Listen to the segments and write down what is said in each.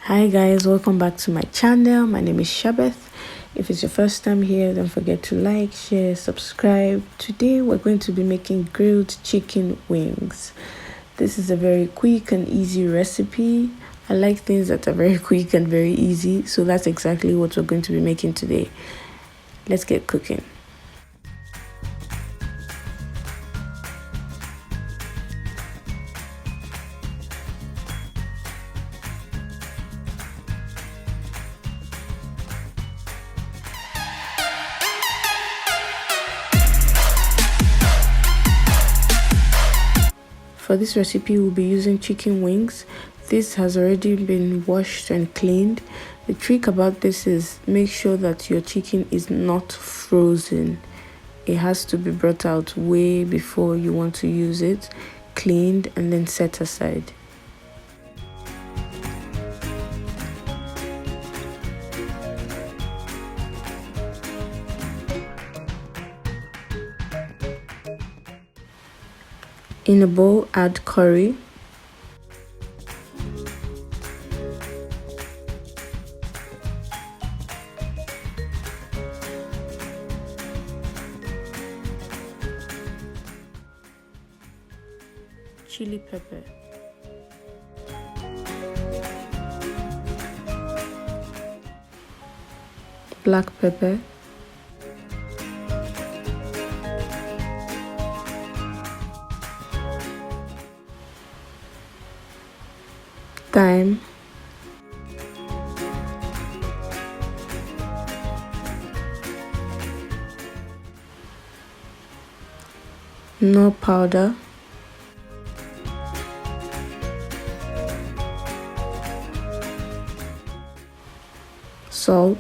Hi guys, welcome back to my channel. My name is Shabeth. If it's your first time here, don't forget to like, share, subscribe. Today we're going to be making grilled chicken wings. This is a very quick and easy recipe. I like things that are very quick and very easy, so that's exactly what we're going to be making today. Let's get cooking. For this recipe, we'll be using chicken wings. This has already been washed and cleaned. The trick about this is make sure that your chicken is not frozen. It has to be brought out way before you want to use it, cleaned and then set aside. In a bowl, add curry, chili pepper, black pepper, thyme, nor powder, salt,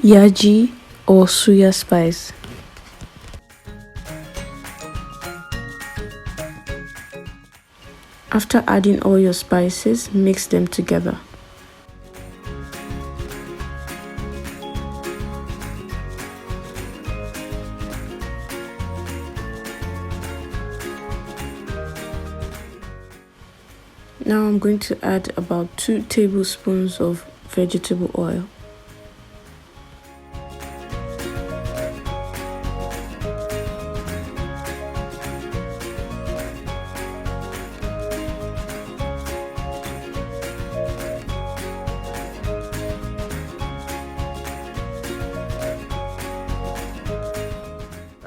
yaji or suya spice. After adding all your spices, mix them together. Now I'm going to add about 2 tablespoons of vegetable oil.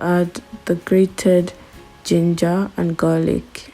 Add the grated ginger and garlic.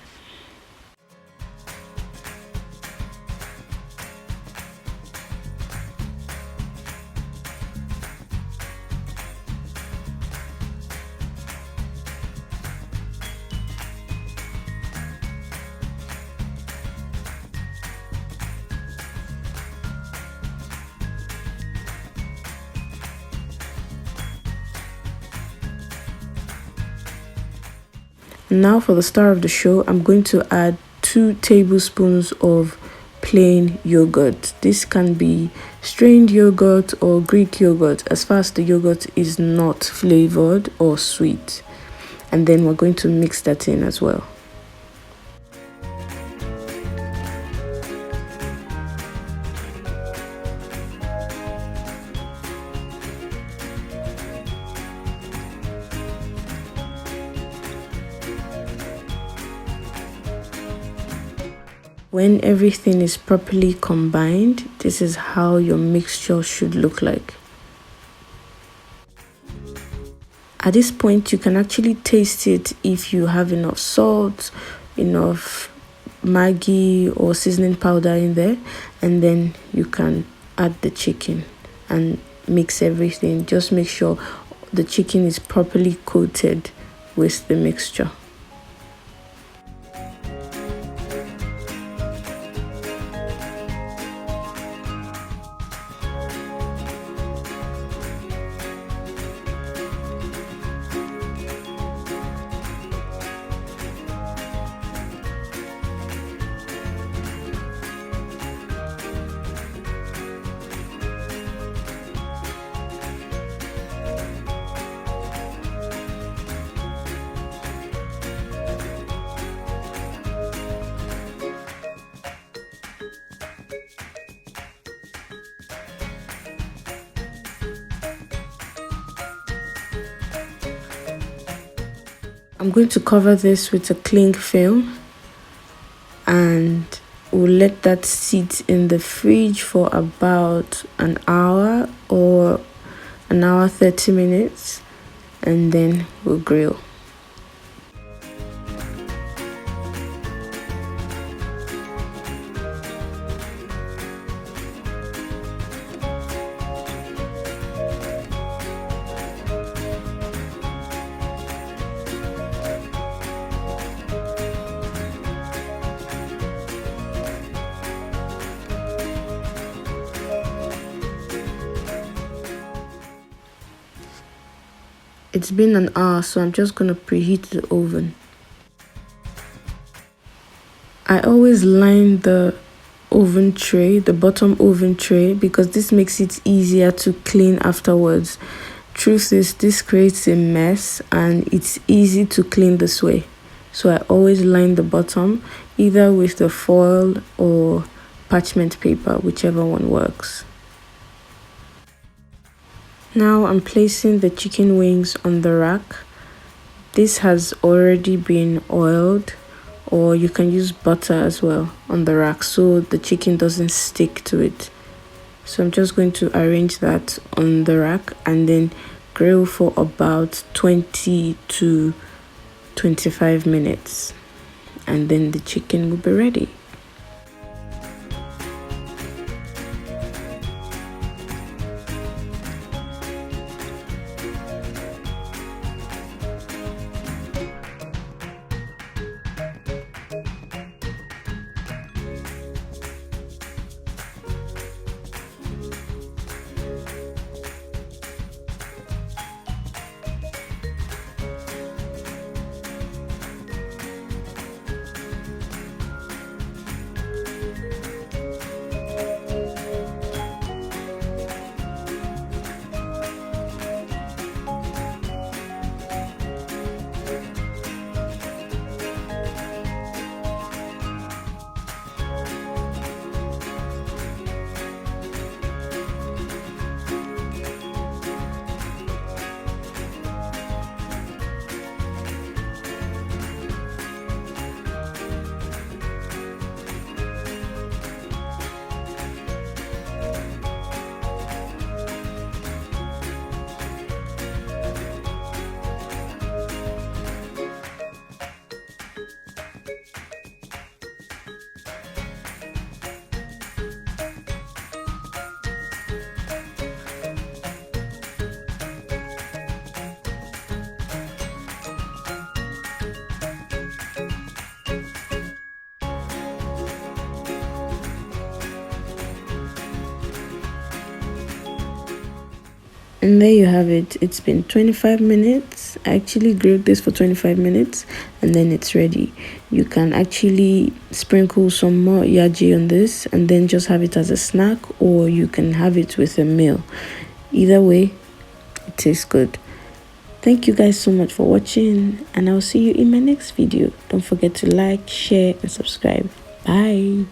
Now for the star of the show, I'm going to add 2 tablespoons of plain yogurt. This can be strained yogurt or Greek yogurt, as far as the yogurt is not flavored or sweet. And then we're going to mix that in as well. When everything is properly combined, this is how your mixture should look like. At this point, you can actually taste it if you have enough salt, enough Maggi or seasoning powder in there, and then you can add the chicken and mix everything. Just make sure the chicken is properly coated with the mixture. I'm going to cover this with a cling film and we'll let that sit in the fridge for about an hour or an hour 30 minutes, and then we'll grill. It's been an hour, so I'm just gonna preheat the oven. I always line the oven tray, the bottom oven tray, because this makes it easier to clean afterwards. Truth is, this creates a mess and it's easy to clean this way. So I always line the bottom either with the foil or parchment paper, whichever one works. Now I'm placing the chicken wings on the rack. This has already been oiled, or you can use butter as well on the rack so the chicken doesn't stick to it. So I'm just going to arrange that on the rack and then grill for about 20 to 25 minutes, and then the chicken will be ready. And there you have it. It's been 25 minutes. I actually grilled this for 25 minutes and then it's ready. You can actually sprinkle some more yaji on this and then just have it as a snack, or you can have it with a meal. Either way, it tastes good. Thank you guys so much for watching, and I'll see you in my next video. Don't forget to like, share and subscribe. Bye.